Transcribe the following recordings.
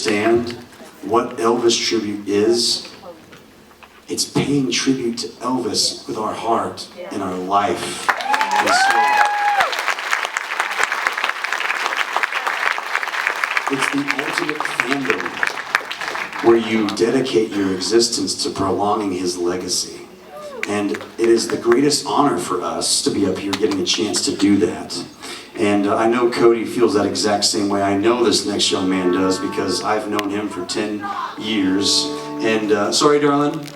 understand what Elvis tribute is, it's paying tribute to Elvis with our heart and our life. And so, it's the ultimate fandom where you dedicate your existence to prolonging his legacy. And it is the greatest honor for us to be up here getting a chance to do that. And I know Cody feels that exact same way. I know this next young man does because I've known him for 10 years. And sorry, darling,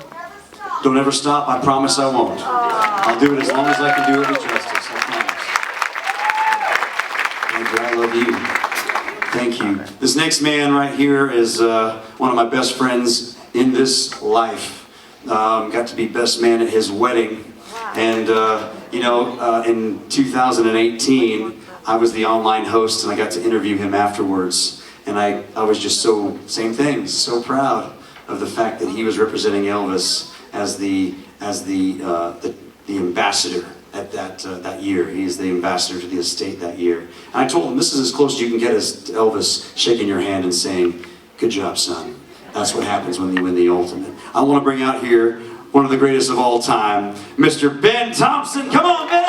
don't ever stop. I promise I won't. I'll do it as long as I can do it with justice. I promise. Andrew, I love you. Thank you. This next man right here is one of my best friends in this life. Got to be best man at his wedding. And you know, in 2018, I was the online host and I got to interview him afterwards. And I was just same thing, so proud of the fact that he was representing Elvis as the ambassador at that year. He's the ambassador to the estate that year. And I told him, this is as close as you can get as to Elvis shaking your hand and saying, "Good job, son." That's what happens when you win the ultimate. I want to bring out here one of the greatest of all time, Mr. Ben Thompson. Come on, Benny!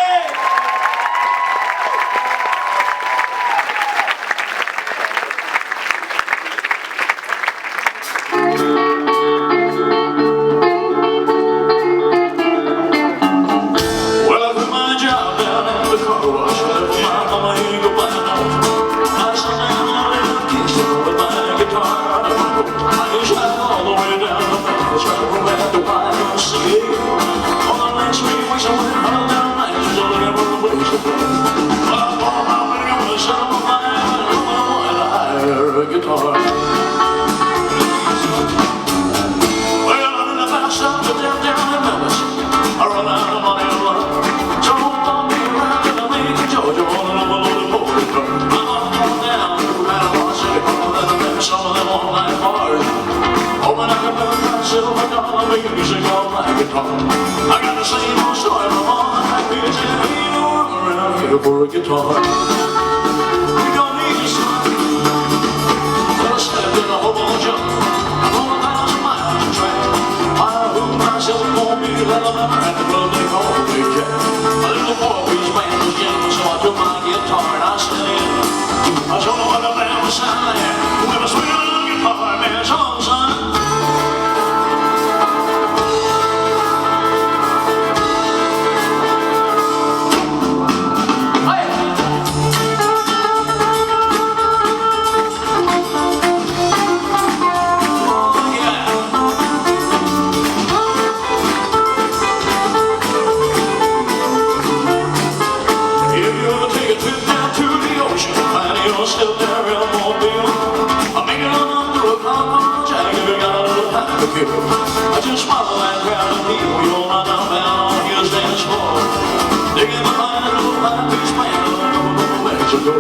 I got the same old story from all my kids and we don't around here for a guitar. We don't need you, son. Well, I stepped in a hobo jump. I'm on 1,000 miles of track. I hope myself won't be let alone at the club they call Big Jack. A little boy, his band was jamming, so I took my guitar and I sang. I told him what the band was sounding like. With a sweet little guitar, man, it's on, son. I just follow that crowd of people, you know, right down on his dance floor. Digging behind a little five-piece band, I don't know where to go.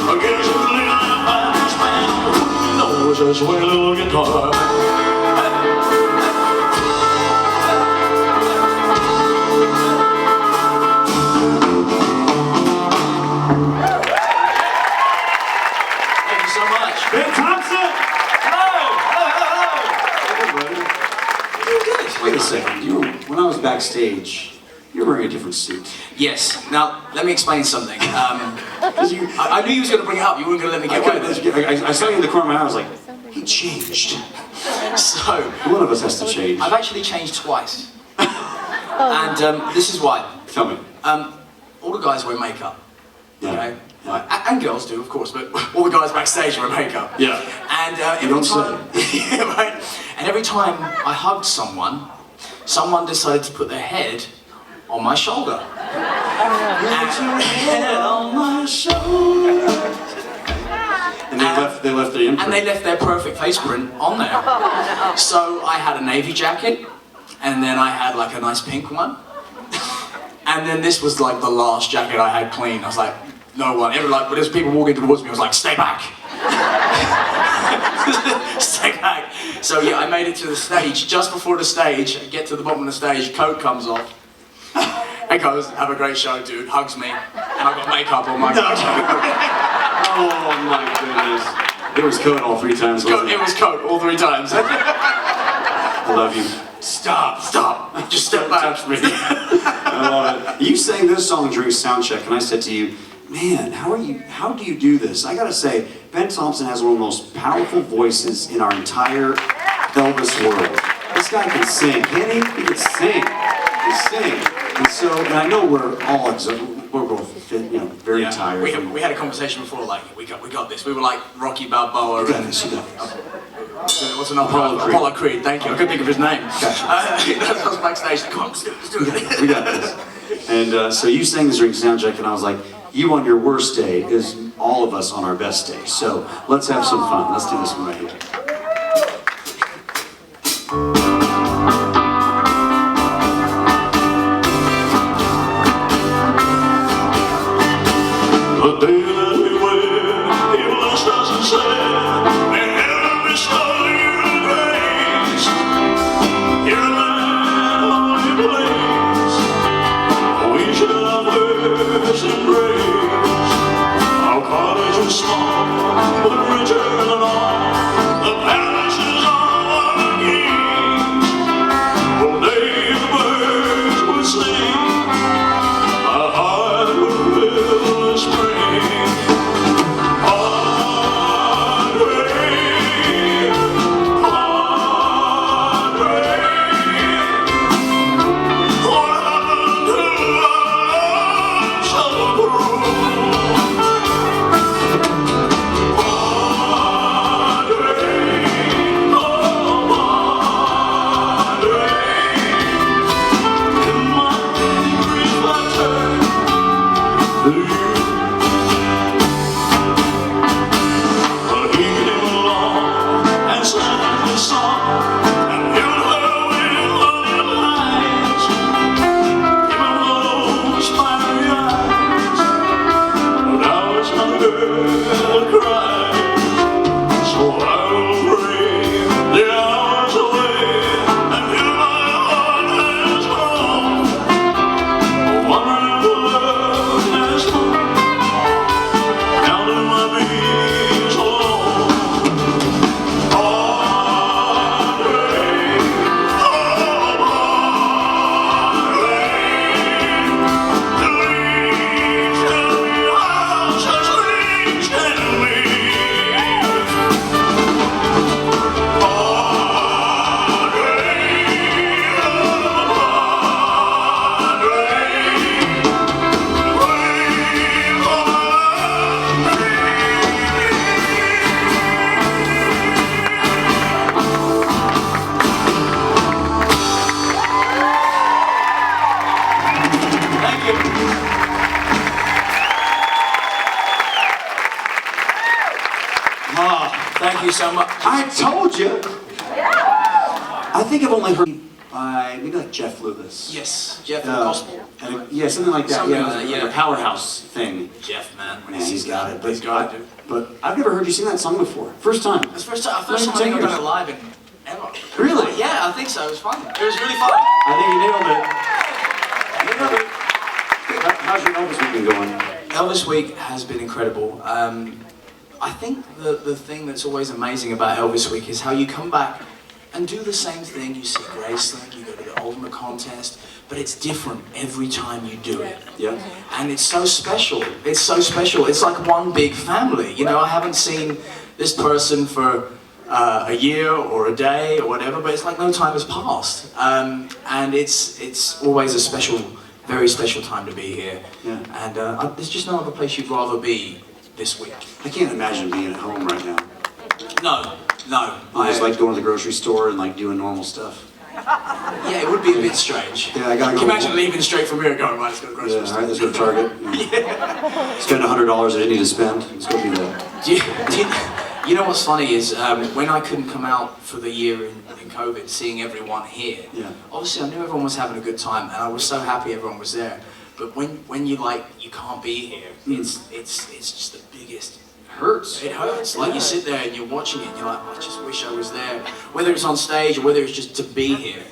I guess it's a little five-piece band, who knows a sweet little guitar. Thank you so much. Ben Thompson! Wait a second, when I was backstage, you were wearing a different suit. Yes. Now, let me explain something. I knew you was going to bring it up. You weren't going to let me get away with it. I saw you in the corner of my eye, I was like, he changed. So, one of us has to change. I've actually changed twice. And this is why. Tell me. All the guys wear makeup. Yeah. Okay? Yeah. And girls do, of course, but all the guys backstage wear makeup. Yeah. And every time, yeah, right? And every time I hugged someone decided to put their head on my shoulder. Put your head on my shoulder. And they left the imprint. And they left their perfect face print on there. So I had a navy jacket, and then I had like a nice pink one. And then this was like the last jacket I had clean. I was like, no one, but there's people walking towards me, I was like, stay back. Stay back. So yeah, I made it to the stage. Just before the stage, I get to the bottom of the stage, coat comes off. And goes, have a great show, dude, hugs me. And I've got makeup on my face. Oh my goodness. It was code all 3 times. It was code all 3 times. I love you. Stop. Just step back. Touch me. I love it. You sang this song during soundcheck, and I said to you, man, how do you do this? I gotta say, Ben Thompson has one of the most powerful voices in our entire Elvis world. This guy can sing, can't he? He can sing. He can sing. And I know we're all we're both very tired. We had a conversation before, like, we got this. We were like Rocky Balboa and what's another Apollo Creed. Thank you. I couldn't think of his name. Gotcha. That was backstage. Come on, let's do it. We got this. And so you sang this during soundcheck, and I was like, you on your worst day is all of us on our best day. So let's have some fun. Let's do this one right here. The day that we wed, he blessed us and said, may heaven bestow you grace. Here in that holy place, we shall have words and praise. Our cottage was small, but richer than all the palaces of our kings. One day the birds would sing, my heart would fill with spring. Thank you so much. I told you. I think I've only heard by maybe like Jeff Lewis. Yes, Jeff and the Gospel. Yeah, something like that. Something Yeah, like that, like a powerhouse thing. Jeff, man. Man, he's got it. He's got it. But I've never heard you sing that song before. First time. It's the first time I think I've done it live in ever. Really? Yeah, I think so. It was fun. It was really fun. I think you nailed it. How's your Elvis week been going? Elvis week has been incredible. I think the thing that's always amazing about Elvis week is how you come back and do the same thing. You see Graceland, you go to the ultimate contest, but it's different every time you do it. Yeah. And it's so special. It's so special. It's like one big family. You know, I haven't seen this person for a year or a day or whatever, but it's like no time has passed. And it's always a special, very special time to be here. Yeah. And there's just no other place you'd rather be this week. I can't imagine being at home right now. No. I just like going to the grocery store and like doing normal stuff. Yeah, it would be a bit strange. Yeah, I gotta go. Can you imagine leaving straight from here and going, right, let's go to the grocery Yeah, store? all right, let's go to Target. Yeah. Spend $100 I didn't need to spend. Let's go do that. You know what's funny is when I couldn't come out for the year in COVID, seeing everyone here, obviously I knew everyone was having a good time and I was so happy everyone was there. But when you can't be here, it's just the biggest. Hurts. It hurts. Like you sit there and you're watching it and you're like, I just wish I was there. Whether it's on stage or whether it's just to be here.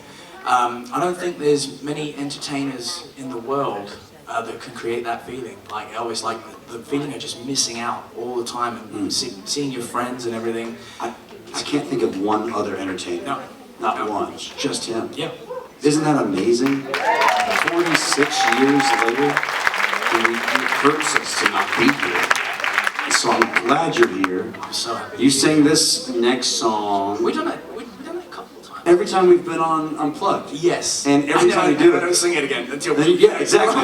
I don't think there's many entertainers in the world that can create that feeling, like Elvis, like the feeling of just missing out all the time and seeing your friends and everything. I can't think of one other entertainer. No. Not No. one. It's just him. Yeah. Isn't that amazing? 46 years later, and it hurts us to not be here. And so I'm glad you're here. I'm so happy. You sing this next song We've done it a couple of times. every time we've been on Unplugged. Yes. And every time you do I it, don't sing it again until. yeah, exactly.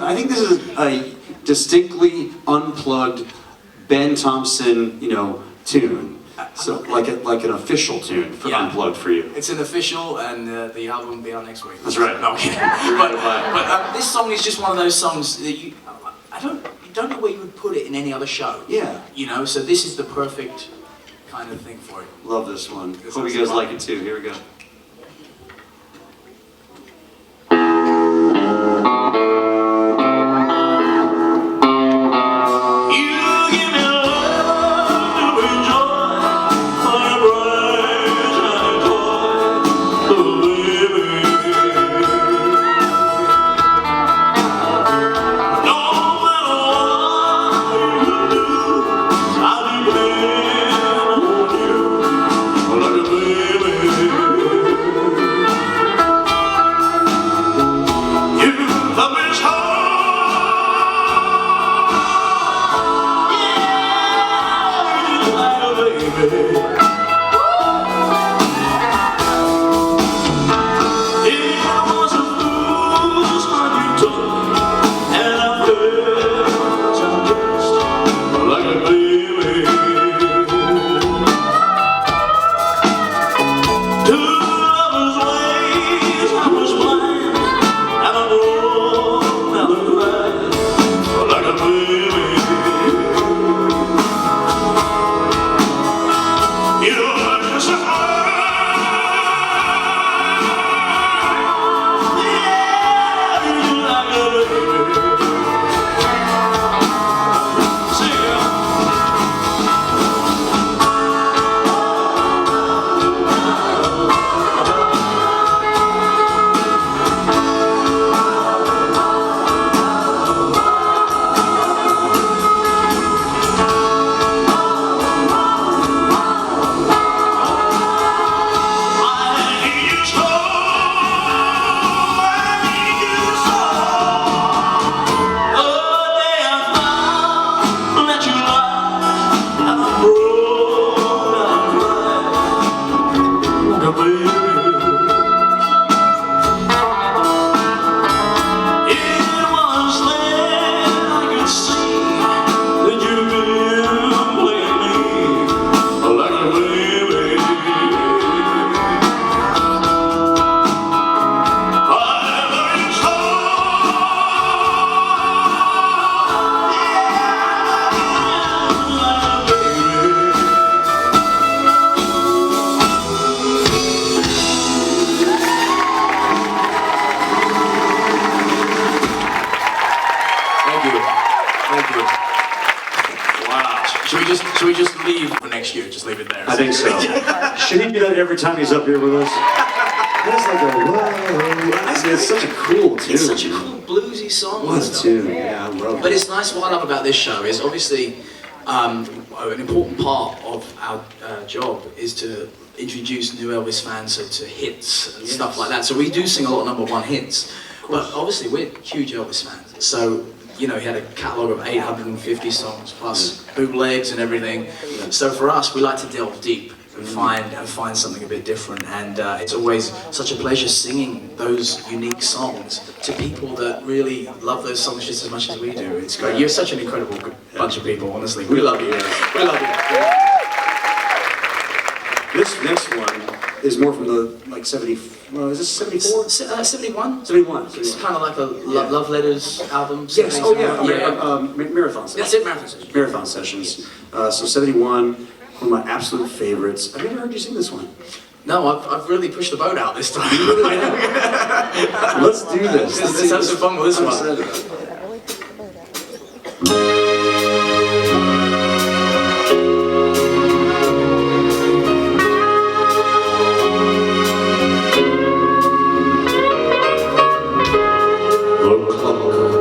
I think this is a distinctly unplugged Ben Thompson, tune. So like an official tune for Yeah. Unplugged for you. It's an official, and the album will be out next week. That's right. No, I'm kidding. But this song is just one of those songs that you don't know where you would put it in any other show. Yeah. So this is the perfect kind of thing for it. Love this one. This Hope is you guys fun. like it too. Here we go. Should we just leave for next year? Just leave it there. I think so. Should he do that every time he's up here with us? That's like a whoa. It's such a cool tune. It's such a cool bluesy song. What a tune. Yeah, I love it. But it's nice. What I love about this show is obviously an important part of our job is to introduce new Elvis fans to hits and stuff like that. So we do sing a lot of #1 hits, but obviously we're huge Elvis fans. So he had a catalogue of 850 songs plus bootlegs and everything. So for us, we like to delve deep and find something a bit different. And it's always such a pleasure singing those unique songs to people that really love those songs just as much as we do. It's great. You're such an incredible bunch of people, honestly. We love you. We love you. This next one is more from the 70. Well, is this 74? 71. 71. It's kind of like a love letters album. Yes. Oh yeah. Yeah. Marathon sessions. That's it. Marathon sessions. Marathon sessions. So 71. One of my absolute favorites. I've never heard you sing this one. No, I've really pushed the boat out this time. Let's do this. Let's have some fun with this one. The clock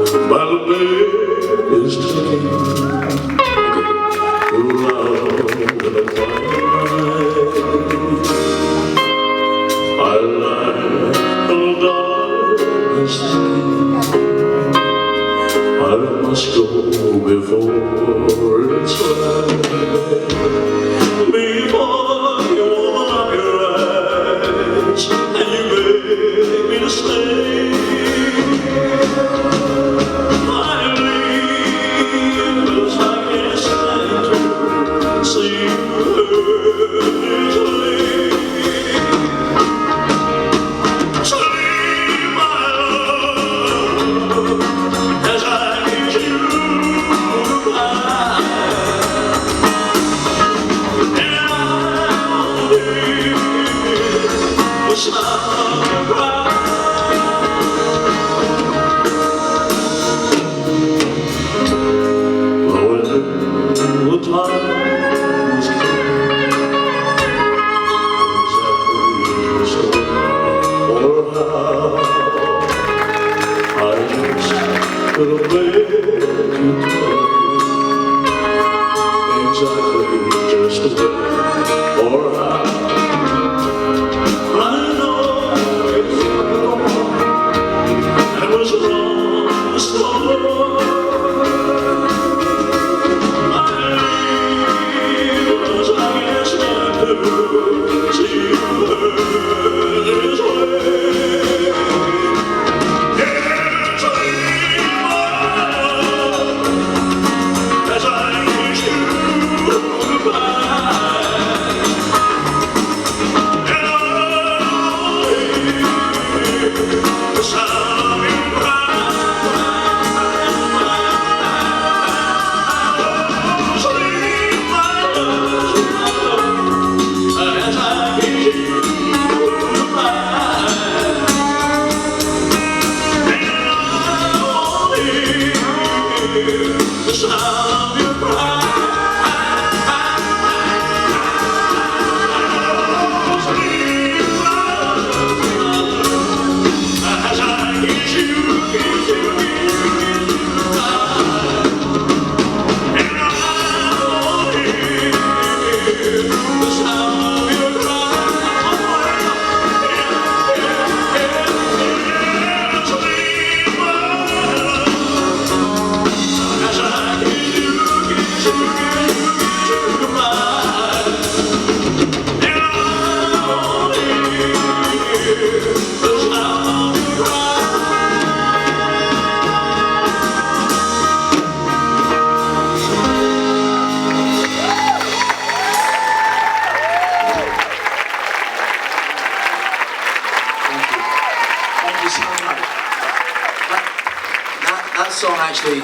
song actually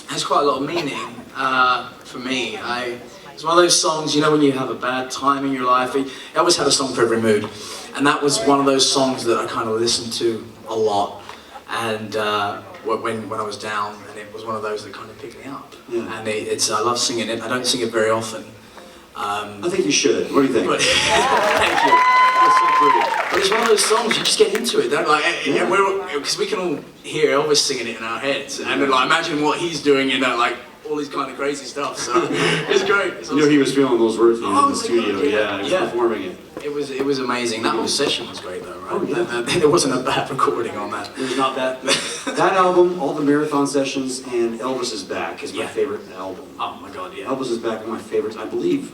has quite a lot of meaning for me. It's one of those songs, you know, when you have a bad time in your life, I always had a song for every mood. And that was one of those songs that I kind of listened to a lot. And when I was down, and it was one of those that kind of picked me up. Yeah. And I love singing it. I don't sing it very often. I think you should. What do you think? But, thank you. That's so great. But it's one of those songs, you just get into it, don't you? Like, because we can all hear Elvis singing it in our heads. And then, like, imagine what he's doing, you know, like, all these kind of crazy stuff. So it's great. It's awesome. You know, he was feeling those words when he was in the studio. God, Yeah, he was performing it. It was amazing. That whole session was great though, right? Oh, yeah. There wasn't a bad recording on that. It was not that. That album, all the marathon sessions, and Elvis is Back is my Yeah. favorite album. Oh my God, yeah. Elvis is Back are my favorites. I believe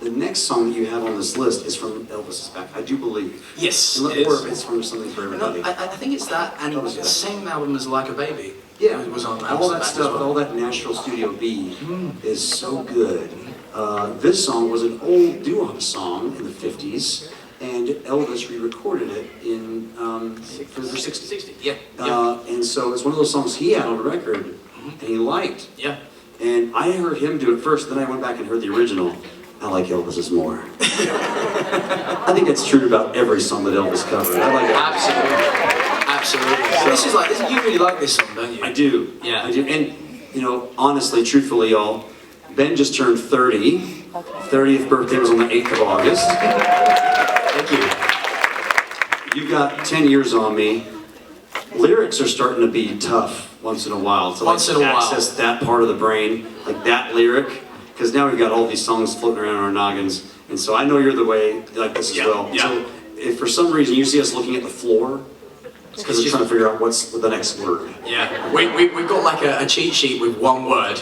the next song that you have on this list is from Elvis is Back. I do believe. Yes, Or it is. it's from Something for Everybody. No, I think it's that, and Elvis is the Back. same album as Like a Baby. Yeah, It was on all Elvis that Back stuff, as well. all that Nashville Studio B is so good. This song was an old doo-wop song in the 50s, and Elvis re-recorded it in for the 60s. 60, yeah. And so it's one of those songs he had on a record, and he liked. Yeah. And I heard him do it first, then I went back and heard the original. I like Elvis's more. I think that's true about every song that Elvis covered. I like it. Absolutely. So this is like, you really like this song, don't you? I do. Yeah. I do. And, you know, honestly, truthfully, y'all, Ben just turned 30. 30th birthday was on the 8th of August. Thank you. You've got 10 years on me. Lyrics are starting to be tough once in a while to access that part of the brain, like that lyric, because now we've got all these songs floating around in our noggins, and so I know you're the way like this as well. Yeah. So if for some reason you see us looking at the floor, it's because we're trying to figure out what's the next word. Yeah, we've got like a cheat sheet with one word.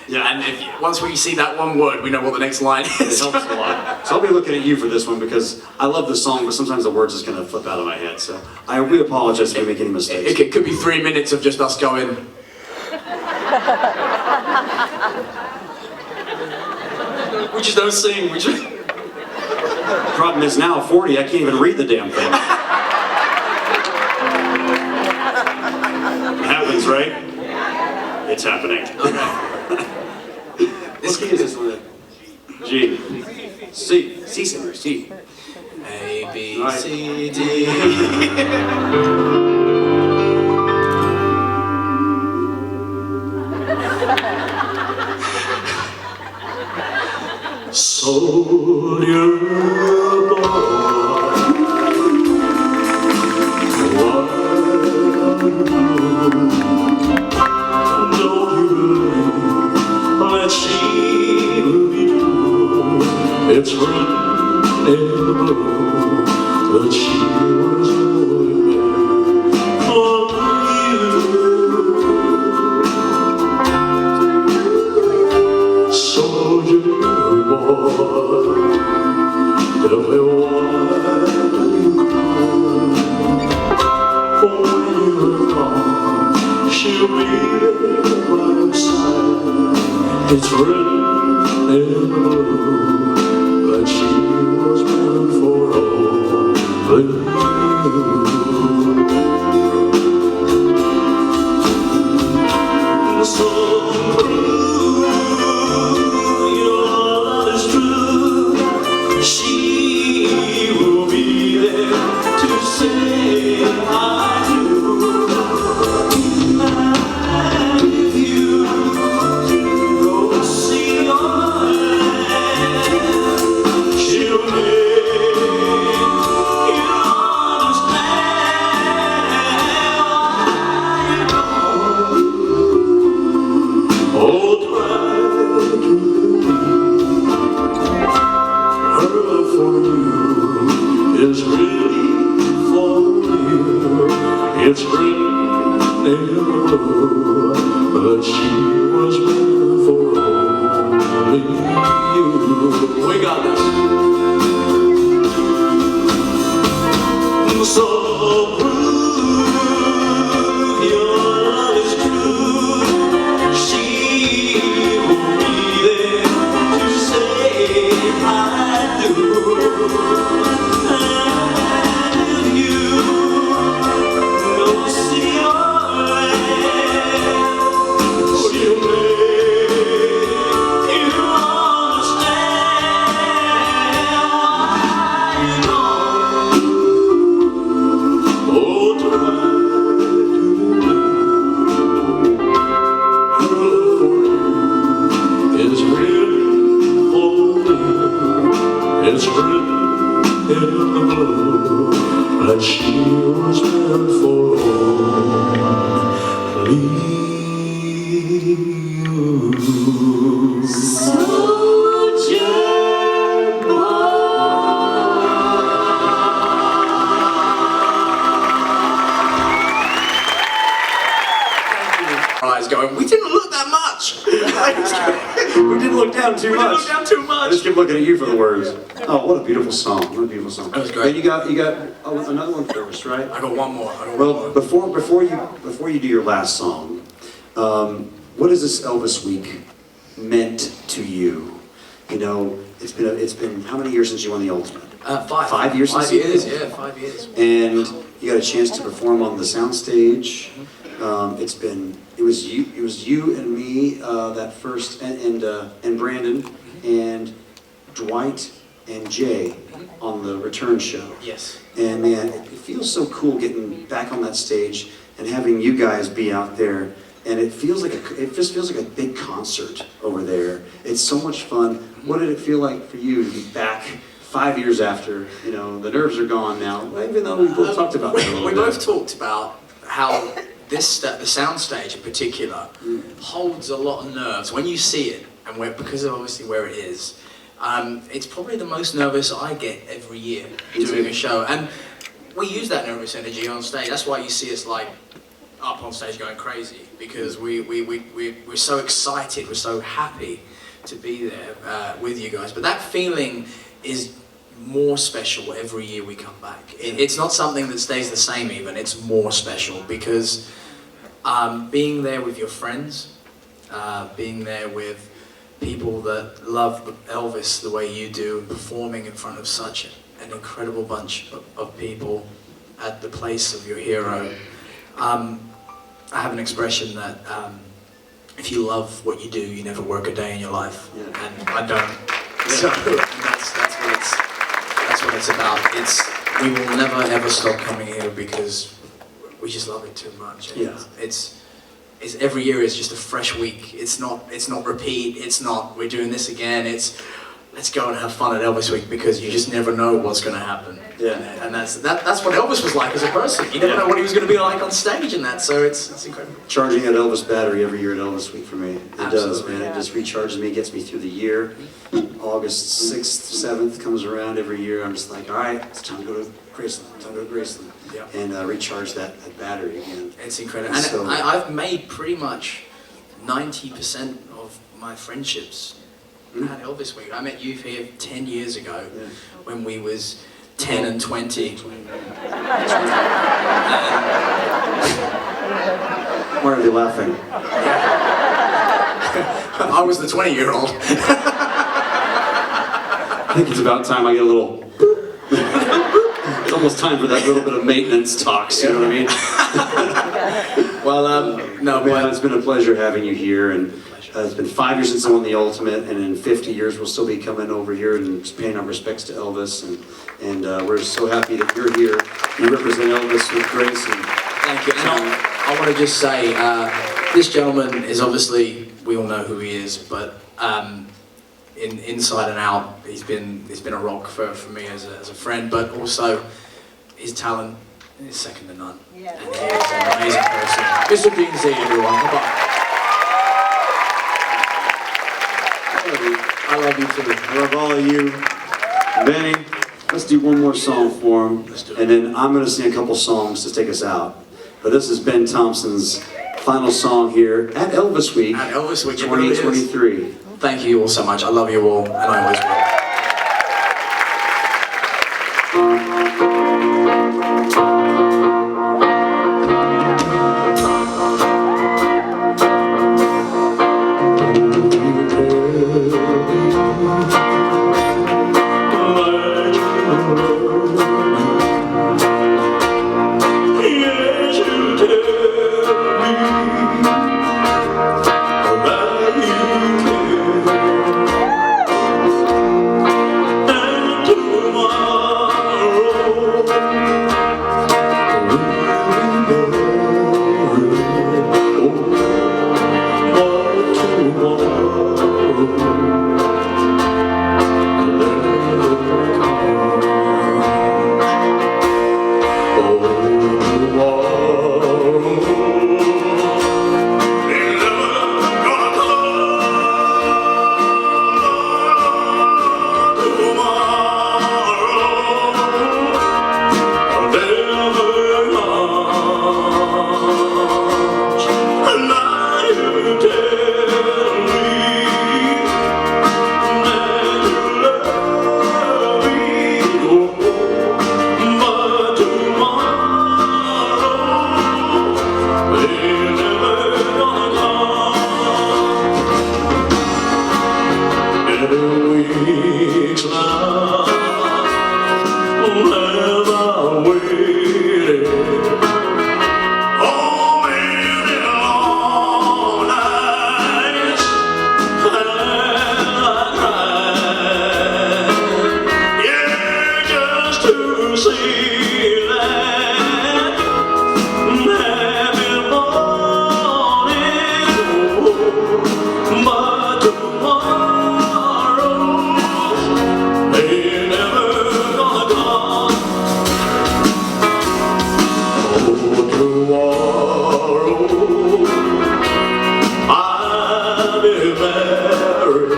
Yeah. And once we see that one word, we know what the next line It is. helps a lot. So I'll be looking at you for this one because I love the song, but sometimes the words just kind of flip out of my head. So we apologize if we make any mistakes. It could be 3 minutes of just us going. We just don't sing. We just. The problem is now, at 40, I can't even read the damn thing. It happens, right? It's happening. Okay. What key is this one? G. C. C singer. C. A, B, Right. C, D. Soldier boy, don't you believe that she will be true? It's written in the blue that she was born for you. Soldier boy, tell me why you cry. For when you're gone, she'll be there by your side. It's written in the blue that she was born for only you. So prove your love is true. She will be there to say I do. And if you go see your land, she'll make you understand why you go. Oh, try to believe her love for you is really for you. It's written in the blue that she was meant for only you. We got this. So prove your love is true. She will be there to say I do. And if you go see your land, It's written in the blue that she was meant for only you. Soldier eyes going, we didn't look that much. We didn't look down too We much. didn't look down too I much. just keep looking at you for the words. Oh, what a beautiful song! What a beautiful song. That was great. And you got another one for us, right? I got one more. Well, before you do your last song, what has this Elvis week meant to you? You know, it's been how many years since you won the Ultimate? 5. 5 years. 5 years. Yeah, 5 years. And you got a chance to perform on the soundstage. It was you and me that first, and Brandon and Dwight and Jay on the return show. Yes. And man, it feels so cool getting back on that stage and having you guys be out there. And it just feels like a big concert over there. It's so much fun. What did it feel like for you to be back 5 years after? You know, the nerves are gone now. Even though we both talked about that a little We bit. both talked about how the soundstage in particular holds a lot of nerves when you see it, and because of obviously where it is. It's probably the most nervous I get every year doing a show, and we use that nervous energy on stage. That's why you see us like up on stage going crazy, because we're so excited, we're so happy to be there with you guys. But that feeling is more special every year we come back. It's not something that stays the same even, it's more special because being there with your friends, being there with people that love Elvis the way you do, and performing in front of such an incredible bunch of people at the place of your hero. I have an expression that if you love what you do, you never work a day in your life, and I don't. So that's what it's about. We will never ever stop coming here because we just love it too much. And it's every year is just a fresh week. It's not repeat. It's not we're doing this again. It's let's go and have fun at Elvis Week because you just never know what's going to happen. Yeah. And that's what Elvis was like as a person. You never know what he was going to be like on stage and that. So it's incredible. Charging that Elvis battery every year at Elvis Week for me. It does, man. Yeah. It just recharges me, gets me through the year. August 6th, 7th comes around every year. I'm just like, all right, it's time to go to Graceland. Time to go to Graceland. Yeah. And recharge that battery again. It's incredible. And So- I've made pretty much 90% of my friendships at Elvis Week. I met you here 10 years ago when we was 10 and 20. Why are they laughing? I was the 20-year-old. I think it's about time I get a little... It's almost time for that little bit of maintenance talks, you know what I mean? Well, no, Man, it's been a pleasure having you here, and it's been 5 years since I won the Ultimate, and in 50 years we'll still be coming over here and just paying our respects to Elvis, and we're so happy that you're here. You represent Elvis with grace. And thank you. And I want to just say, this gentleman is obviously, we all know who he is, but inside and out, he's been a rock for me as a friend, but also his talent is second to none. Yeah. And he is an amazing person. Mr. Dean Z, everyone. Come on. I love you too. I love all of you. Benny, let's do one more song for him, and then I'm going to sing a couple songs to take us out. But this is Ben Thompson's final song here at Elvis Week, At Elvis Week, it really is. 2023. Thank you all so much. I love you all, and I always will. have I waited oh many long nights have I cried yeah just to see that happy morning but tomorrow ain't never gonna come oh tomorrow I'll be married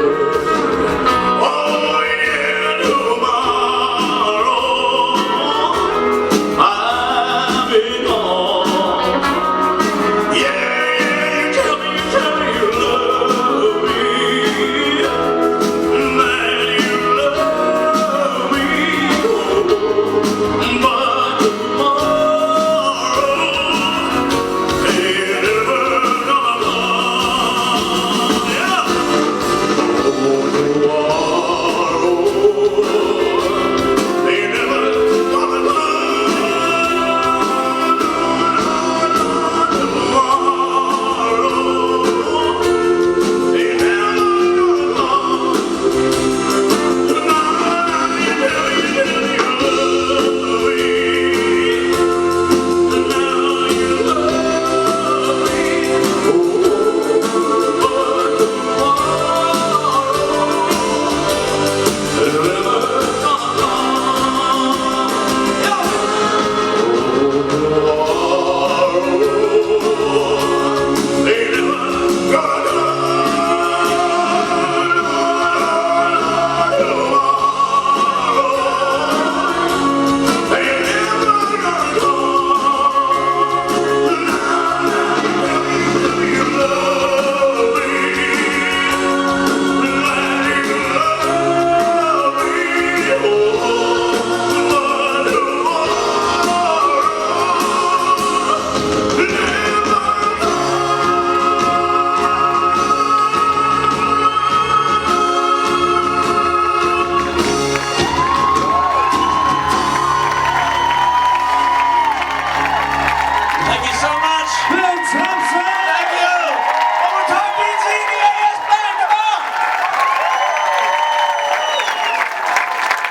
oh yeah tomorrow I'll be gone yeah you tell me you love me that you love me but tomorrow ain't never gonna come yeah oh tomorrow ain't never gonna come oh